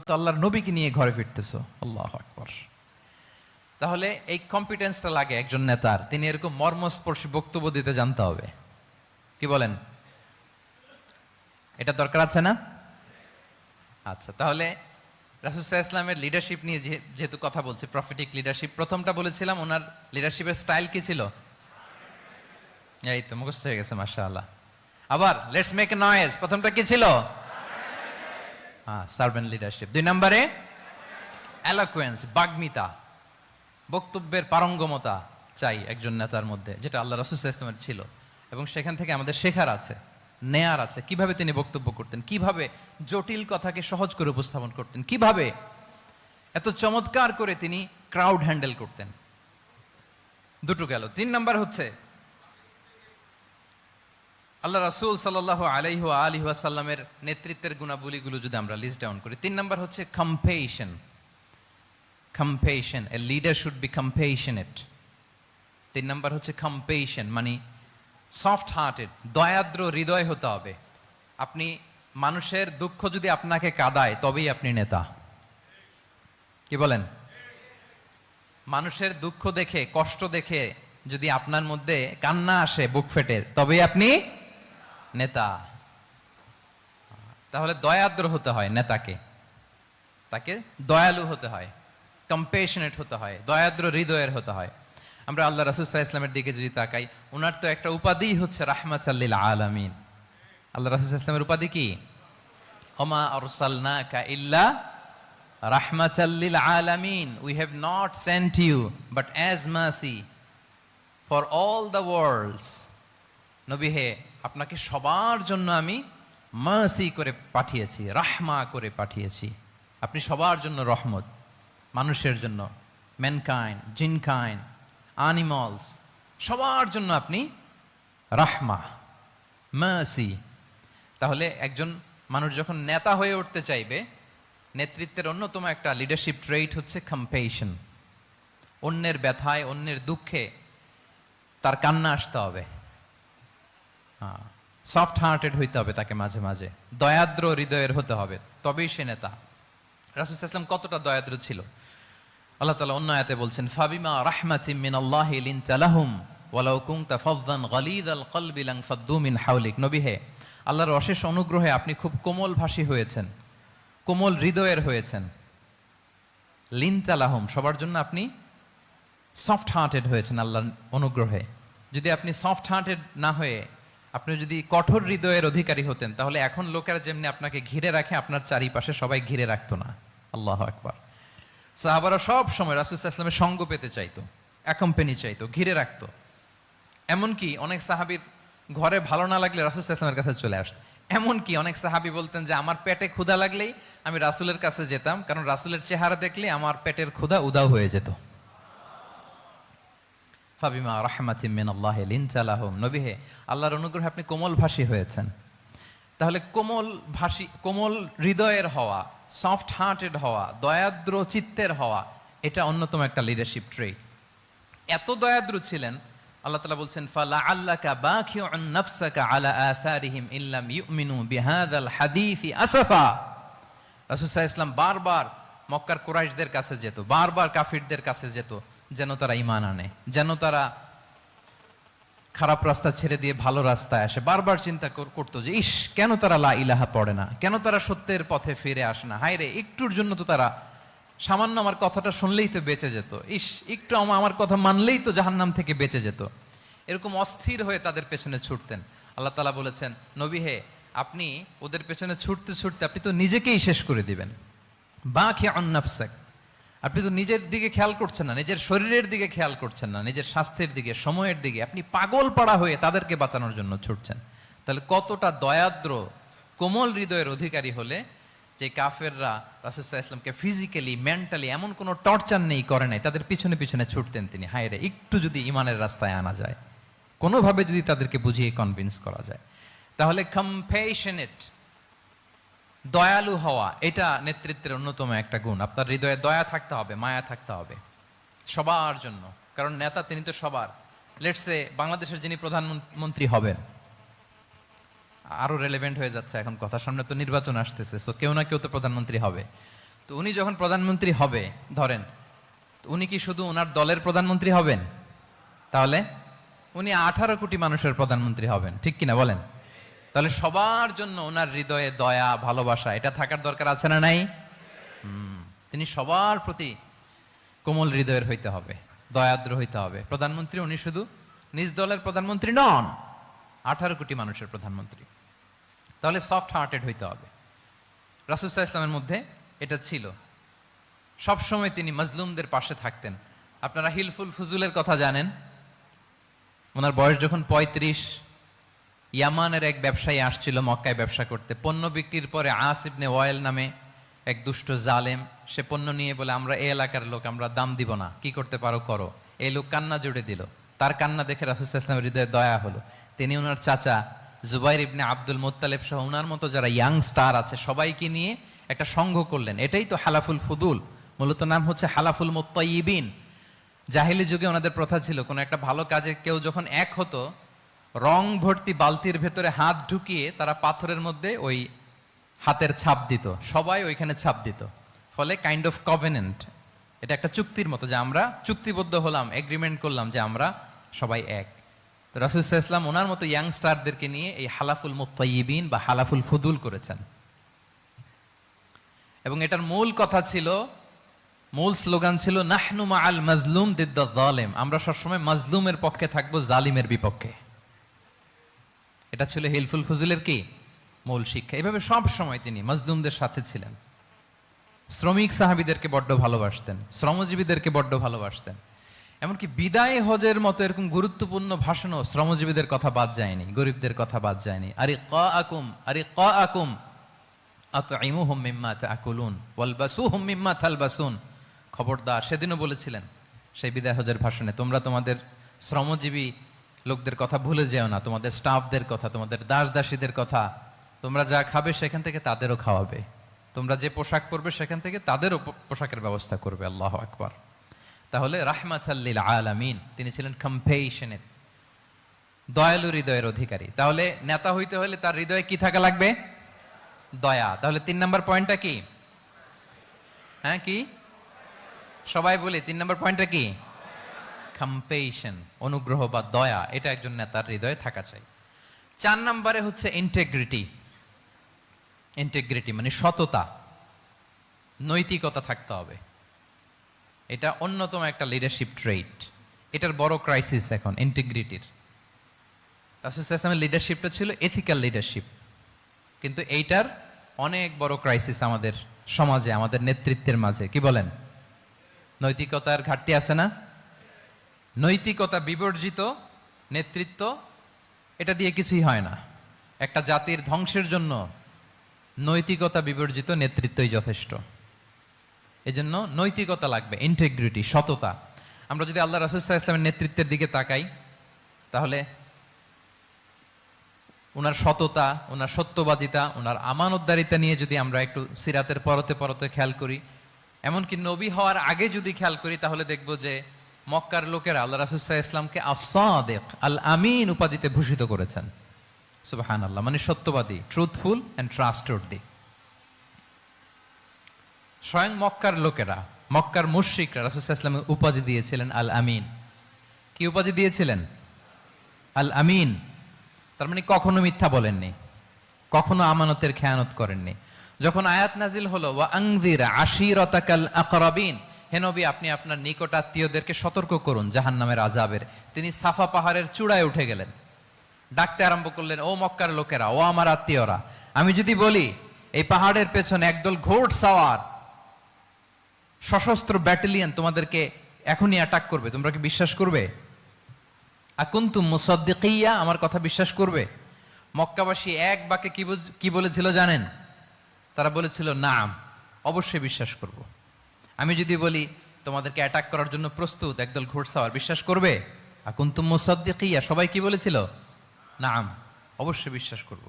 তো আল্লাহর নবীকে নিয়ে ঘরে ফিরতেছো, আল্লাহু আকবার। তাহলে এই কম্পিটেন্সটা লাগে একজন নেতার, তিনি এরকম মর্মস্পর্শী বক্তব্য দিতে জানতে হবে। কি বলেন, এটা দরকার আছে না? আচ্ছা, তাহলে রাসূল সাল্লাল্লাহু আলাইহি ওয়াসাল্লামের লিডারশিপ নিয়ে যেহেতু কথা বলছি, প্রফেটিক লিডারশিপ, প্রথমটা বলেছিলাম ওনার লিডারশিপের স্টাইল কি ছিল? এই তো মুখস্থ হয়ে গেছে, মাশাআল্লাহ। আবার লেটস মেক এ নয়েজ, প্রথমটা কি ছিল? Servant leadership. 2 নম্বরে এলোকুয়েন্স, বাগ্মিতা, বক্তব্যের পারঙ্গমতা চাই একজন নেতার মধ্যে, যেটা আল্লাহ রাসূল সাল্লাল্লাহু আলাইহি ওয়াসাল্লামের ছিল। এবং সেখান থেকে আমাদের শেখার আছে, নেয়ার আছে, কিভাবে তিনি বক্তব্য করতেন, কিভাবে জটিল কথাকে সহজ করে উপস্থাপন করতেন, কিভাবে এত চমৎকার করে তিনি ক্রাউড হ্যান্ডেল করতেন। দুটো গেল। 3 নাম্বার হচ্ছে আল্লাহ রাসূল সাল্লাল্লাহু আলাইহি ওয়া আলিহি ওয়াসাল্লামের নেতৃত্বের গুণাবলীগুলো যদি আমরা লিস্ট ডাউন করি, 3 নাম্বার হচ্ছে কম্পেশন। কম্পেশন, a leader should be compassionate. 3 number হচ্ছে কম্পেশন, মানে সফট হার্টেড, দয়াদ্র হৃদয় হতে হবে। আপনি মানুষের দুঃখ যদি আপনাকে কাঁদায় তবেই আপনি নেতা। কি বলেন? মানুষের দুঃখ দেখে, কষ্ট দেখে যদি আপনার মধ্যে কান্না আসে বুক ফেটে, তবেই আপনি নেতা। তাহলে দয়াদ্র হতে হয় নেতাকে, তাকে দয়ালু হতে হয়, কম্পেশনেট হতে হয়, দয়াদ্র হৃদয়ের হতে হয়। আমরা আল্লাহ রাসূল সাল্লাল্লাহু আলাইহি ওয়াসাল্লামের দিকে যদি তাকাই, ওনার তো একটা উপাধি হচ্ছে রাহমাতাল লিল আলামিন। আল্লাহ রাসূল সাল্লাল্লাহু আলাইহি ওয়াসাল্লামের উপাধি কি? ওমা আরসালনাকা ইল্লা রাহমাতাল লিল আলামিন, we have not sent you but as mercy for all the worlds. নবী হে, আপনাকে সবার জন্য আমি মার্সি করে পাঠিয়েছি, রাহমা করে পাঠিয়েছি। আপনি সবার জন্য রহমত, মানুষের জন্য, ম্যানকাইন্ড, জিনকাইন্ড, অ্যানিমালস, সবার জন্য আপনি রাহমা, মার্সি। তাহলে একজন মানুষ যখন নেতা হয়ে উঠতে চাইবে, নেতৃত্বের অন্যতম একটা লিডারশিপ ট্রেইট হচ্ছে কম্পেশন। অন্যের ব্যথায়, অন্যের দুঃখে তার কান্না আসতে হবে, সফট হার্টেড হইতে হবে তাকে, মাঝে মাঝে দয়াদ্র হৃদয়ের হতে হবে, তবেই সে নেতা। রাসূল সাল্লাল্লাহু আলাইহি ওয়াসাল্লাম কতটা দয়াদ্র ছিল, আল্লাহ তাআলা অন্য আয়াতে বলছেন, ফাবিমা রাহমাতিম মিনাল্লাহি লিনতা লাহুম ওয়ালাউ কুনতা ফাযযান গালিযাল কলবি লানফাদ্দু মিন হাওলিক। নবী হে, আল্লাহর অশেষ অনুগ্রহে আপনি খুব কোমল ভাষী হয়েছেন, কোমল হৃদয়ের হয়েছেন। লিনতা লাহুম, সবার জন্য আপনি সফট হার্টেড হয়েছেন আল্লাহর অনুগ্রহে। যদি আপনি সফট হার্টেড না হয়ে আপনি যদি কঠোর হৃদয়ের অধিকারী হতেন, তাহলে এখন লোকেরা যেমনি আপনাকে ঘিরে রাখে, আপনার চারিপাশে সবাই ঘিরে রাখতো না। আল্লাহু আকবার। সাহাবারা সব সময় রাসূল সাল্লাল্লাহু আলাইহি ওয়াসাল্লামের সঙ্গ পেতে চাইতো, অ্যাকম্পানি চাইতো, ঘিরে রাখতো। এমনকি অনেক সাহাবীর ঘরে ভালো না লাগলে রাসূল সাল্লাল্লাহু আলাইহি ওয়াসাল্লামের কাছে চলে আসতো। এমনকি অনেক সাহাবী বলতেন যে আমার পেটে ক্ষুধা লাগলেই আমি রাসূলের কাছে যেতাম, কারণ রাসূলের চেহারা দেখলে আমার পেটের ক্ষুধা উধাও হয়ে যেত। ফাবিমা রাহমাতিম মিনাল্লাহি লিনতা লাহুম, নবী হে, আল্লাহর অনুগ্রহে আপনি কোমল ভাষী হয়েছেন। তাহলে কোমল ভাষী, কোমল হৃদয়ের হওয়া, সফট হার্টেড হওয়া, দয়াদ্র চিত্তের হওয়া, এটা অন্যতম একটা লিডারশিপ ট্রেট। এত দয়াদ্র ছিলেন, আল্লাহ তাআলা বলছেন, ফালাআল্লাকা বাখিউন নাফসাকা আলা আসারিহিম ইল্লাম ইউমিনু বিহাযাল হাদীসি আসাফা। রাসূল সাল্লাল্লাহু আলাইহি ওয়াসাল্লাম বারবার মক্কার কুরাইশদের কাছে যেত, বারবার কাফিরদের কাছে যেত, যেন তারা ঈমান আনে, যেন তারা খারাপ রাস্তা ছেড়ে দিয়ে ভালো রাস্তায় আসে। বারবার চিন্তা করতো যে ইস, কেন তারা লা ইলাহা পড়ে না, কেন তারা সত্যের পথে ফিরে আসে না। হায় রে, একটুর জন্য তো তারা, সামান্য আমার কথাটা শুনলেই তো বেঁচে যেত, ইস একটু আমার কথা মানলেই তো জাহান্নাম থেকে বেঁচে যেত। এরকম অস্থির হয়ে তাদের পেছনে ছুটতেন। আল্লাহ তাআলা বলেছেন, নবী হে, আপনি ওদের পেছনে ছুটতে ছুটতে আপনি তো নিজেকেই শেষ করে দিবেন। বাখিউন নাফসাক, আপনি তো নিজের দিকে খেয়াল করছেন না, নিজের শরীরের দিকে খেয়াল করছেন না, নিজের স্বাস্থ্যের দিকে, সময়ের দিকে, আপনি পাগল পাড়া হয়ে তাদেরকে বাঁচানোর জন্য ছুটছেন। তাহলে কতটা দয়াদ্র, কোমল হৃদয়ের অধিকারী হলে যে কাফেররা রাসূল সাল্লাল্লাহু আলাইহি ওয়াসাল্লামকে ফিজিক্যালি, মেন্টালি এমন কোনো টর্চার নেই, করে নাই, তাদের পিছনে পিছনে ছুটতেন তিনি। হায় রে, একটু যদি ইমানের রাস্তায় আনা যায়, কোনোভাবে যদি তাদেরকে বুঝিয়ে কনভিন্স করা যায়। তাহলে কম্প্যাশনেট, দয়ালু হওয়া, এটা নেতৃত্বের অন্যতম একটা গুণ। আপনার হৃদয়ে দয়া থাকতে হবে, মায়া থাকতে হবে সবার জন্য, কারণ নেতা তিনি তো সবার। লেটস সে বাংলাদেশের যিনি প্রধানমন্ত্রী হবেন, আরো রেলেভেন্ট হয়ে যাচ্ছে এখন কথা, সামনে তো নির্বাচন আসতেছে, সো কেউ না কেউ তো প্রধানমন্ত্রী হবে। তো উনি যখন প্রধানমন্ত্রী হবে ধরেন, তো উনি কি শুধু ওনার দলের প্রধানমন্ত্রী হবেন? তাহলে উনি 18 কোটি মানুষের প্রধানমন্ত্রী হবেন, ঠিক কিনা বলেন? তাহলে সবার জন্য ওনার হৃদয়ে দয়া ভালোবাসা এটা থাকার দরকার আছে না নাই? তিনি সবার প্রতি কোমল হৃদয়ের হইতে হবে, দয়াদ্র হইতে হবে। প্রধানমন্ত্রী উনি শুধু নিজ দলের প্রধানমন্ত্রী নন, 18 কোটি মানুষের প্রধানমন্ত্রী। তাহলে সফট হার্টেড হইতে হবে। রাসূল সাল্লাল্লাহু আলাইহি ওয়াসাল্লামের মধ্যে এটা ছিল। সবসময় তিনি মাজলুমদের পাশে থাকতেন। আপনারা হিলফুল ফুজুলের কথা জানেন। ওনার বয়স যখন 35, ইয়ামানের এক ব্যবসায়ী আসছিল মক্কায় ব্যবসা করতে। পণ্য বিক্রির পরে আস ইবনে ওয়াইল নামে এক দুষ্ট জালেম, সে পণ্য নিয়ে বলে, আমরা এই এলাকার লোক, আমরা দাম দিব না, কি করতে পারো করো। এই লোক কান্না জুড়ে দিল। তার কান্না দেখে রাসূল সাল্লাল্লাহু আলাইহি ওয়াসাল্লামের হৃদয়ে দয়া হলো। তিনি ওনার চাচা জুবাইর ইবনে আব্দুল মুত্তালিব সহ ওনার মতো যারা ইয়াং স্টার আছে সবাইকে নিয়ে একটা সংঘ করলেন। এটাই তো হালাফুল ফুদুল, মূলত নাম হচ্ছে হালাফুল মুত্তাইয়িবিন। জাহিলি যুগে ওনাদের প্রথা ছিল, কোনো একটা ভালো কাজে কেউ যখন এক হতো, রং ভর্তি বালতির ভেতরে হাত ঢুকিয়ে তারা পাথরের মধ্যে ওই হাতের ছাপ দিত, সবাই ওইখানে ছাপ দিত। ফলে কাইন্ড অফ কভেনেন্ট, এটা একটা চুক্তির মতো, যে আমরা চুক্তিবদ্ধ হলাম, এগ্রিমেন্ট করলাম যে আমরা সবাই এক। তো রাসূল সাল্লাল্লাহু আলাইহি ওয়াসাল্লাম ওনার মতো ইয়াংস্টারদেরকে নিয়ে এই হালাফুল মুত্তাইয়িবিন বা হালাফুল ফুদুল করেছেন। এবং এটার মূল কথা ছিল, মূল স্লোগান ছিল, নাহনু মাআল মাজলুম দিদ্দা যালিম, আমরা সবসময় মাজলুমের পক্ষে থাকবো, জালিমের বিপক্ষে। এটা ছিল হিলফুল ফুজুলের কি মূল শিক্ষা। এভাবে সব সময় তিনি মাজলুমদের সাথে ছিলেন। শ্রমিক সাহাবীদেরকে বড্ড ভালোবাসতেন, শ্রমজীবীদেরকে বড্ড ভালোবাসতেন। এমনকি বিদায় হজের মতো এরকম গুরুত্বপূর্ণ ভাষণও শ্রমজীবীদের কথা বাদ যায়নি, গরিবদের কথা বাদ যায়নি। আরিকাআকুম আতঈমুহুম মিম্মা তাআকুলুন ওয়ালবাসুহুম মিম্মা তালবাসুন। খবরদার, সেদিনও বলেছিলেন সেই বিদায় হজের ভাষণে, তোমরা তোমাদের শ্রমজীবী লোকদের কথা ভুলে যেও না, তোমাদের স্টাফদের কথা, তোমাদের দাস দাসীদের কথা। তোমরা যা খাবে সেখান থেকে তাদেরও খাওয়াবে, তোমরা যে পোশাক পরবে সেখান থেকে তাদেরও পোশাকের ব্যবস্থা করবে। আল্লাহু আকবার। তাহলে রাহমাতাল লিল আলামিন, তিনি ছিলেন কম্পেশনেট, দয়ালু হৃদয়ের অধিকারী। তাহলে নেতা হইতে হলে তার হৃদয়ে কি থাকা লাগবে? দয়া। তাহলে 3 নম্বর পয়েন্টটা কি? হ্যাঁ কি সবাই বলি 3 নম্বর পয়েন্টটা কি? কম্পেশন, অনুগ্রহ বা দয়া। এটা একজন নেতার হৃদয়ে থাকা চাই। 4 নম্বরে হচ্ছে ইন্টেগ্রিটি। ইন্টেগ্রিটি মানে সততা, নৈতিকতা থাকতে হবে। এটা অন্যতম একটা লিডারশিপ ট্রেট। এটার বড় ক্রাইসিস এখন ইন্টিগ্রিটির। রাসূল সাল্লাল্লাহু আলাইহি ওয়াসাল্লামের লিডারশিপটা ছিল এথিক্যাল লিডারশিপ, কিন্তু এইটার অনেক বড় ক্রাইসিস আমাদের সমাজে, আমাদের নেতৃত্বের মাঝে। কি বলেন? নৈতিকতার ঘাটতি আছে না? নৈতিকতা বিবর্জিত নেতৃত্ব, এটা দিয়ে কিছুই হয় না। একটা জাতির ধ্বংসের জন্য নৈতিকতা বিবর্জিত নেতৃত্বই যথেষ্ট। এজন্য নৈতিকতা লাগবে, ইন্টিগ্রিটি, সততা। আমরা যদি আল্লাহ রাসূল সাল্লাল্লাহু আলাইহি ওয়াসাল্লামের নেতৃত্বের দিকে তাকাই, তাহলে ওনার সততা, ওনার সত্যবাদিতা, ওনার আমানতদারিতা নিয়ে যদি আমরা একটু সিরাতের পরতে পরতে খেয়াল করি, এমনকি নবী হওয়ার আগে যদি খেয়াল করি, তাহলে দেখব যে মক্কার লোকেরা আল্লাহ রাসূল সাল্লাল্লাহু আলাইহি ওয়াসাল্লামকে আস-সাদিক, আল আমিন উপাধিতে ভূষিত করেছেন। সুবহানাল্লাহ, মানে সত্যবাদী, ট্রুথফুল এন্ড ট্রাস্টওয়ার্দি। স্বয়ং মক্কার লোকেরা, মক্কার মুশরিকরা রাসূল সাল্লাল্লাহু আলাইহি ওয়াসাল্লামকে উপাধি দিয়েছিলেন আল আমিন। কি উপাধি দিয়েছিলেন? আল আমিন। তার মানে কখনো মিথ্যা বলেননি, কখনো আমানতের খেয়ানত করেননি। যখন আয়াত নাজিল হলো, ওয়া আনজির আশিরাতাকাল আকরাবিন, হে নবী আপনি আপনার নিকট আত্মীয়দেরকে সতর্ক করুন জাহান্নামের আযাবের, তিনি সাফা পাহাড়ের চূড়ায় উঠে গেলেন, ডাকতে আরম্ভ করলেন, ও মক্কার লোকেরা, ও আমার আত্মীয়রা, আমি যদি বলি এই পাহাড়ের পেছনে একদল ঘোড় সাওয়ার সশস্ত্র ব্যাটালিয়ন তোমাদেরকে এখনই অ্যাটাক করবে, তোমরা কি বিশ্বাস করবে? আকুনতুম মুসাদ্দিকিয়া, আমার কথা বিশ্বাস করবে? মক্কাবাসী এক বাক্যে কি বলেছিল জানেন? তারা বলেছিল, নাম, অবশ্যই বিশ্বাস করব। আমি যদি বলি তোমাদেরকে অ্যাটাক করার জন্য প্রস্তুত একদল ঘোড়সাওয়ার, বিশ্বাস করবে? আকুনতুম মুসাদ্দিকিয়া, সবাই কি বলেছিল? নাম, অবশ্যই বিশ্বাস করব।